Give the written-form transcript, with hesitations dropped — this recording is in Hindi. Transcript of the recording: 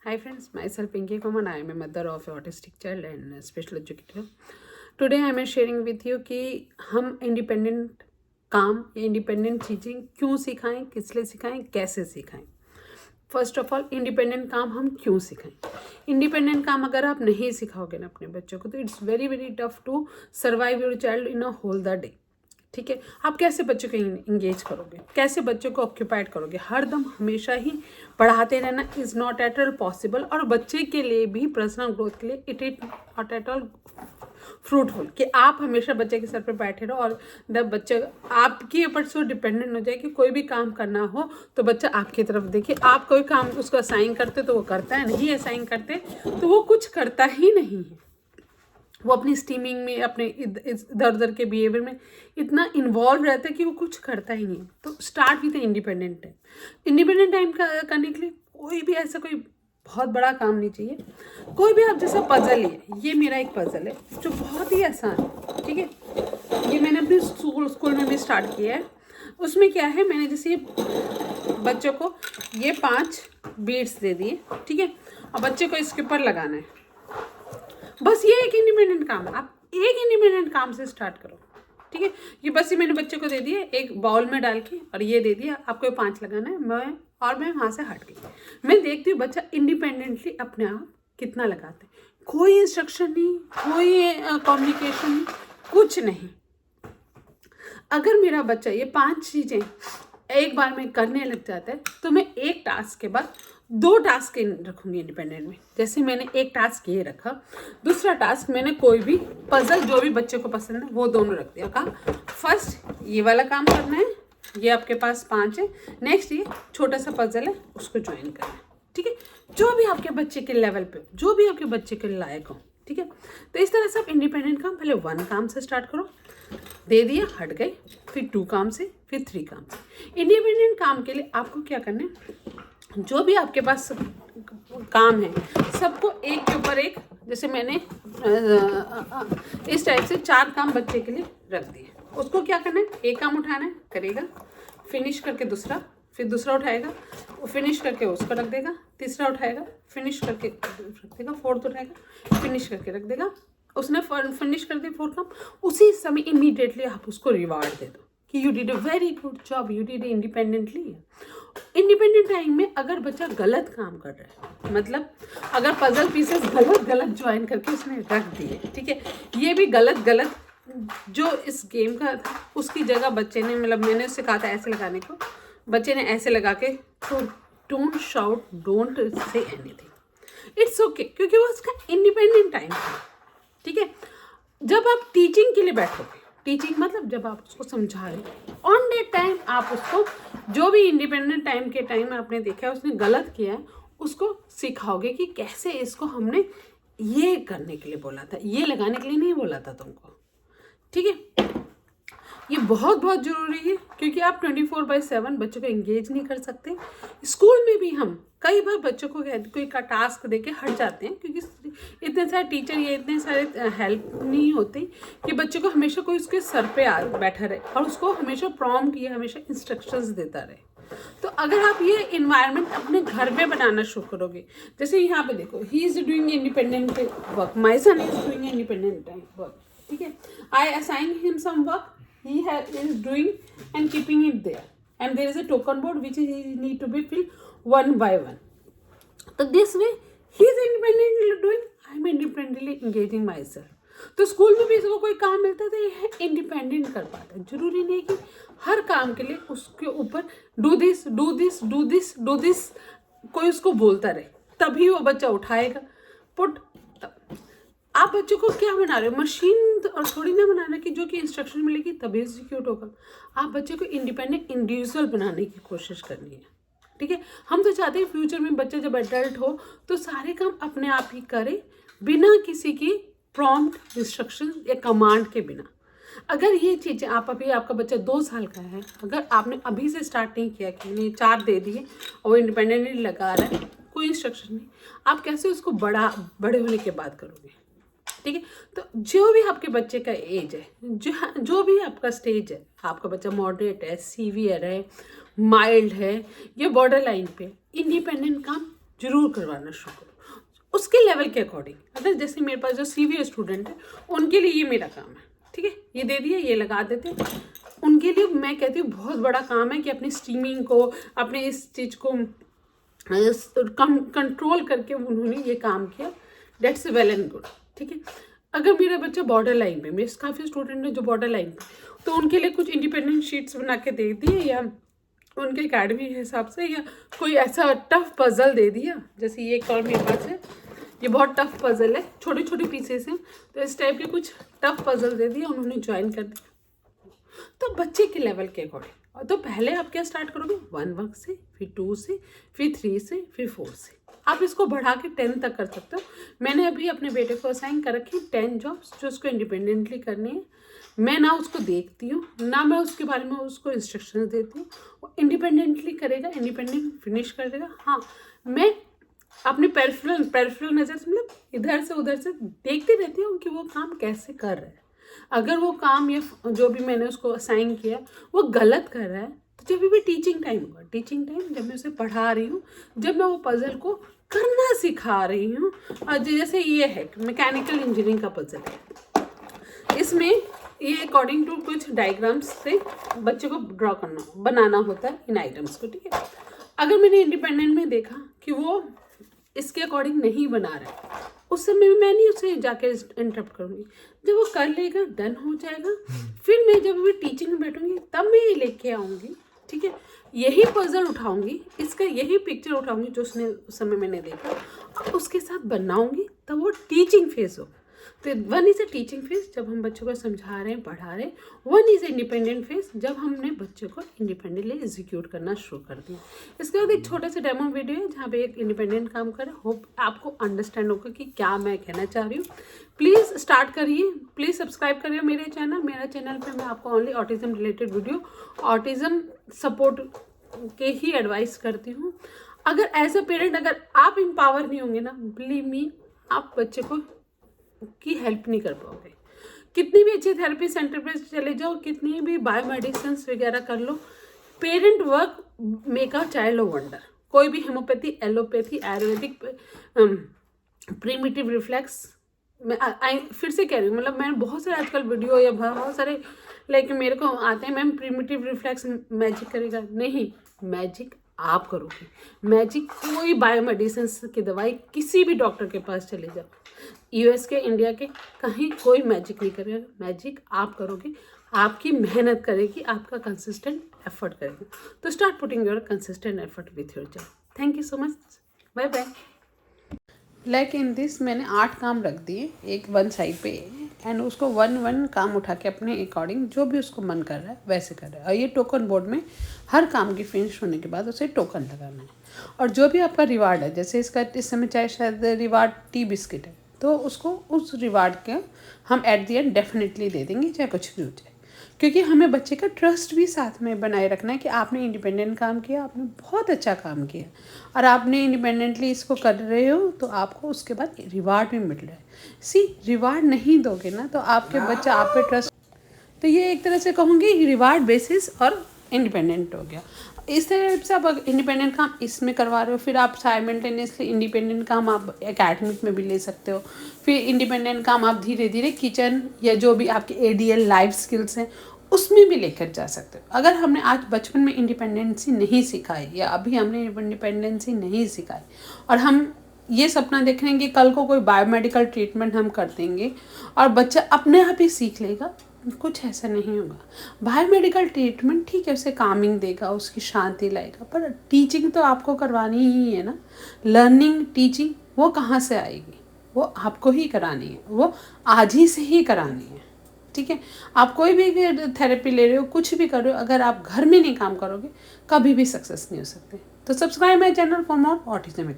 Hi friends, myself Pinky Koman. I am a mother of an autistic child and a special educator. Today I am sharing with you कि हम इंडिपेंडेंट काम या इंडिपेंडेंट चीज़ें क्यों सिखाएं, किस लिए सिखाएं, कैसे सिखाएं। फर्स्ट ऑफ ऑल, इंडिपेंडेंट काम हम क्यों सिखाएं। इंडिपेंडेंट काम अगर आप नहीं सिखाओगे ना अपने बच्चों को, तो it's very very tough to survive your child in a whole the day. ठीक है, आप कैसे बच्चों को इंगेज करोगे, कैसे बच्चों को ऑक्यूपाइड करोगे। हर दम हमेशा ही पढ़ाते रहना is not at all possible, और बच्चे के लिए भी पर्सनल ग्रोथ के लिए it is not at all fruitful कि आप हमेशा बच्चे के सर पे बैठे रहो और जब बच्चे आपके ऊपर से डिपेंडेंट हो जाए कि कोई भी काम करना हो तो बच्चा आपकी तरफ देखिए। आप कोई काम उसको असाइन करते तो वो करता है, नहीं असाइन करते तो वो कुछ करता ही नहीं है। वो अपनी स्टीमिंग में, अपने इधर उधर के बिहेवियर में इतना इन्वॉल्व रहता है कि वो कुछ करता ही नहीं है। तो start with independent time. Independent time करने के लिए कोई भी ऐसा कोई बहुत बड़ा काम नहीं चाहिए। कोई भी आप जैसा पजल है, ये मेरा एक पजल है जो बहुत ही आसान है। ठीक है, ये मैंने अपने स्कूल में भी स्टार्ट किया है। उसमें क्या है, मैंने जैसे ये बच्चों को ये 5 बीड्स दे दिए। ठीक है, और बच्चे को इसके ऊपर लगाना है। बस ये एक इंडिपेंडेंट काम है, आप एक इंडिपेंडेंट काम से स्टार्ट करो। ठीक है, ये बस ये मैंने बच्चे को दे दिए एक बाउल में डाल के, और ये दे दिया, आपको 5 लगाना है। मैं वहाँ से हट गई। मैं देखती हूँ बच्चा इंडिपेंडेंटली अपने आप कितना लगाता है। कोई इंस्ट्रक्शन नहीं, कोई कम्युनिकेशन नहीं, कुछ नहीं। अगर मेरा बच्चा ये 5 चीज़ें एक बार में करने लग जाता है तो मैं एक टास्क के बाद 2 टास्क रखूँगी इंडिपेंडेंट में। जैसे मैंने एक टास्क ये रखा, दूसरा टास्क मैंने कोई भी पजल जो भी बच्चे को पसंद है वो दोनों रख दिया। कहा फर्स्ट ये वाला काम करना है, ये आपके पास 5 है। नेक्स्ट ये छोटा सा पजल है, उसको ज्वाइन करना है। ठीक है, जो भी आपके बच्चे के लेवल पे, जो भी आपके बच्चे के लायक हो। ठीक है, तो इस तरह से आप इंडिपेंडेंट काम पहले 1 काम से स्टार्ट करो, दे दिया, हट गए, फिर 2 काम से, फिर 3 काम से। इंडिपेंडेंट काम के लिए आपको क्या करना है, जो भी आपके पास काम है सबको एक के ऊपर एक, जैसे मैंने इस टाइप से 4 काम बच्चे के लिए रख दिए। उसको क्या करना है, एक काम उठाना है, करेगा, फिनिश करके दूसरा, फिर दूसरा उठाएगा, वो फिनिश करके उसको रख देगा, तीसरा उठाएगा, फिनिश करके रख देगा, फोर्थ उठाएगा, फिनिश करके रख देगा। उसने फिनिश कर दिया 4 काम, उसी समय इमीडिएटली आप उसको रिवार्ड दे दो कि you did a very good job, you did independently. Independent time में अगर बच्चा गलत काम कर रहा है, मतलब अगर पजल पीसेस गलत ज्वाइन करके उसने रख दिए, ठीक है, ये भी गलत जो इस गेम का था उसकी जगह बच्चे ने, मतलब मैंने उससे कहा था ऐसे लगाने को, बच्चे ने ऐसे लगा के, तो don't shout, don't say anything, it's okay, क्योंकि वो उसका इंडिपेंडेंट टाइम था। ठीक है, जब आप टीचिंग के लिए बैठोगे, टीचिंग मतलब जब आप उसको समझा रहे हो ऑन डेट टाइम, आप उसको जो भी इंडिपेंडेंट टाइम के टाइम आपने देखा है उसने गलत किया है, उसको सिखाओगे कि कैसे इसको हमने ये करने के लिए बोला था, ये लगाने के लिए नहीं बोला था तुमको। ठीक है, ये बहुत जरूरी है, क्योंकि आप 24/7 बच्चों को एंगेज नहीं कर सकते। स्कूल में भी हम कई बार बच्चों को कोई का टास्क देके हट जाते हैं, क्योंकि इतने सारे टीचर या इतने सारे हेल्प नहीं होती कि बच्चों को हमेशा कोई उसके सर पे बैठा रहे और उसको हमेशा प्रॉम्प्ट या हमेशा इंस्ट्रक्शंस देता रहे। तो अगर आप ये इन्वायरमेंट अपने घर में बनाना शुरू करोगे, जैसे यहाँ पे देखो, he is doing independent work, my son is doing independent work. ठीक है, I assign him some work, he is doing and keeping it there, and there is a token board which he need to be filled one by one. So this way he is independently doing, I am independently engaging myself. तो स्कूल में भी इसको कोई काम मिलता है तो ये इंडिपेंडेंट कर पाता है। जरूरी नहीं कि हर काम के लिए उसके ऊपर do this do this do this do this कोई उसको बोलता रहे, तभी वो बच्चा उठाएगा। पुट, आप बच्चों को क्या बना रहे हो, मशीन और थोड़ी ना बनाना कि जो कि इंस्ट्रक्शन मिलेगी तभी एग्जीक्यूट होगा। आप बच्चे को इंडिपेंडेंट इंडिविजुअल बनाने की कोशिश करनी है। ठीक है, हम तो चाहते हैं फ्यूचर में बच्चा जब एडल्ट हो तो सारे काम अपने आप ही करे, बिना किसी की प्रॉम्प्ट इंस्ट्रक्शन या कमांड के बिना। अगर ये चीज़ें आप अभी, आपका बच्चा 2 साल का है, अगर आपने अभी से स्टार्ट नहीं किया कि नहीं 4 दे दिए और वो इंडिपेंडेंटली लगा रहा है, कोई इंस्ट्रक्शन नहीं, आप कैसे उसको बड़े होने के बाद करोगे। ठीक है, तो जो भी आपके बच्चे का एज है, जो भी आपका स्टेज है, आपका बच्चा मॉडरेट है, सीवियर है, माइल्ड है, या बॉर्डर लाइन पे, इंडिपेंडेंट काम जरूर करवाना शुरू करो उसके लेवल के अकॉर्डिंग। अगर जैसे मेरे पास जो सीवियर स्टूडेंट है उनके लिए ये मेरा काम है, ठीक है, ये दे दिया, ये लगा देते हैं। उनके लिए मैं कहती हूँ बहुत बड़ा काम है कि अपनी स्टीमिंग को, अपने इस चीज़ को कंट्रोल करके उन्होंने ये काम किया। डेट्स वेल एंड गुड, ठीक है। अगर मेरा बच्चा बॉर्डर लाइन पे, मेरे काफ़ी स्टूडेंट है जो बॉर्डर लाइन पे, तो उनके लिए कुछ इंडिपेंडेंट शीट्स बना के दे दिए, या उनके अकेडमी के हिसाब से, या कोई ऐसा टफ पजल दे दिया। जैसे ये एक और मेरे पास है, ये बहुत टफ पजल है, छोटे छोटे पीसेस हैं, तो इस टाइप के कुछ टफ पजल दे दिया, उन्होंने ज्वाइन कर दिया। तो बच्चे के लेवल के अकॉर्डिंग। तो पहले आप क्या स्टार्ट करोगे, 1 वर्क से, फिर 2 से, फिर 3 से, फिर 4 से। आप इसको बढ़ा के 10 तक कर सकते हो। मैंने अभी अपने बेटे को असाइन कर रखी 10 जॉब्स जो उसको इंडिपेंडेंटली करनी है। मैं ना उसको देखती हूँ, ना मैं उसके बारे में उसको इंस्ट्रक्शंस देती हूँ। वो इंडिपेंडेंटली करेगा, इंडिपेंडेंट फिनिश कर देगा। हाँ, मैं अपनी पेरिफेरल नज़र से, मतलब इधर से उधर से देखती रहती हूँ कि वो काम कैसे कर रहा है। अगर वो काम या जो भी मैंने उसको असाइन किया वो गलत कर रहा है, तो जब भी टीचिंग टाइम होगा, टीचिंग टाइम जब मैं उसे पढ़ा रही हूँ, जब मैं वो पजल को करना सिखा रही हूँ, जैसे ये है मैकेनिकल इंजीनियरिंग का पजल है, इसमें ये अकॉर्डिंग टू कुछ डायग्राम्स से बच्चे को ड्रॉ करना, बनाना होता है इन आइटम्स को, ठीक है। अगर मैंने इंडिपेंडेंट में देखा कि वो इसके अकॉर्डिंग नहीं बना रहा है, उस समय मैं नहीं उसे जाके इंटरप्ट करूँगी। जब वो कर लेगा, डन हो जाएगा, फिर मैं जब भी टीचिंग में बैठूंगी तब मैं ये लेके आऊँगी, ठीक है। यही पजल उठाऊंगी, इसका यही पिक्चर उठाऊंगी जो उसने उस समय मैंने देखा, उसके साथ बनाऊंगी, तब वो टीचिंग फेज हो। तो 1 इज़ अ टीचिंग फेज जब हम बच्चों को समझा रहे हैं, पढ़ा रहे हैं। 1 इज़ इंडिपेंडेंट फेज जब हमने बच्चे को इंडिपेंडेंटली एग्जीक्यूट करना शुरू कर दिया। इसके बाद एक छोटे से डेमो वीडियो है जहाँ पे एक इंडिपेंडेंट काम करे। होप आपको अंडरस्टैंड होगा कि क्या मैं कहना चाह रही हूँ। प्लीज़ स्टार्ट करिए, प्लीज़ सब्सक्राइब करिए मेरे चैनल पर मैं आपको only autism related video, autism support के ही एडवाइस करती हूँ। अगर एज अ पेरेंट अगर आप एम्पावर नहीं होंगे ना, बिलीव मी, आप बच्चे को की हेल्प नहीं कर पाओगे। कितनी भी अच्छी थेरेपी सेंटर पे चले जाओ, कितनी भी बायोमेडिसिन वगैरह कर लो, parent work make a child a wonder. कोई भी homeopathy, allopathy, Ayurvedic, primitive reflex, मैं फिर से कह रही हूँ, मतलब मैंने बहुत सारे आजकल वीडियो या बहुत सारे लाइक मेरे को आते हैं, मैम प्रीमिटिव रिफ्लेक्स मैजिक करेगा, नहीं, मैजिक आप करोगे। मैजिक कोई बायोमेडिसिन की दवाई किसी भी डॉक्टर के पास चले जाओ, यूएस के, इंडिया के, कहीं कोई मैजिक नहीं करेगा। मैजिक आप करोगे, आपकी मेहनत करेगी, आपका कंसिस्टेंट एफर्ट करेगी। तो start putting your consistent effort with your child. Thank you so much, bye bye. Like in this मैंने 8 काम रख दिए एक 1 साइड पे, एंड उसको 1 काम उठा के अपने अकॉर्डिंग जो भी उसको मन कर रहा है वैसे कर रहा है। और ये टोकन बोर्ड में हर काम की फिनिश होने के बाद उसे टोकन लगाना है। और जो भी आपका रिवार्ड है, जैसे इसका इस समय चाहे शायद रिवार्ड टी बिस्किट है, तो उसको उस रिवार्ड के हम at the and definitely they देंगे, चाहे कुछ भी हो जाए। क्योंकि हमें बच्चे का ट्रस्ट भी साथ में बनाए रखना है कि आपने इंडिपेंडेंट काम किया, आपने बहुत अच्छा काम किया, और आपने इंडिपेंडेंटली इसको कर रहे हो, तो आपको उसके बाद रिवार्ड भी मिल रहा है। रिवार्ड नहीं दोगे ना, तो आपके बच्चा आप पे ट्रस्ट, तो ये एक तरह से कहूँगी रिवार्ड बेसिस और इंडिपेंडेंट हो गया। इस तरह से आप इंडिपेंडेंट काम इसमें करवा रहे हो, फिर आप साइमल्टेनियसली इंडिपेंडेंट काम आप एकेडमिक में भी ले सकते हो, फिर इंडिपेंडेंट काम आप धीरे धीरे किचन या जो भी आपके एडीएल लाइफ स्किल्स हैं उसमें भी लेकर जा सकते हो। अगर हमने आज बचपन में इंडिपेंडेंसी नहीं सिखाई, या अभी हमने इंडिपेंडेंसी नहीं सिखाई, और हम ये सपना देख रहे हैं कि कल को कोई बायोमेडिकल ट्रीटमेंट हम कर देंगे और बच्चा अपने आप ही सीख लेगा, कुछ ऐसा नहीं होगा। बायोमेडिकल ट्रीटमेंट ठीक है, उसे कामिंग देगा, उसकी शांति लाएगा, पर टीचिंग तो आपको करवानी ही है ना। लर्निंग, टीचिंग वो कहाँ से आएगी, वो आपको ही करानी है, वो आज ही से ही करानी है, ठीक है। आप कोई भी थेरेपी ले रहे हो, कुछ भी कर रहे हो, अगर आप घर में नहीं काम करोगे कभी भी सक्सेस नहीं हो सकते। तो subscribe my channel for more autism.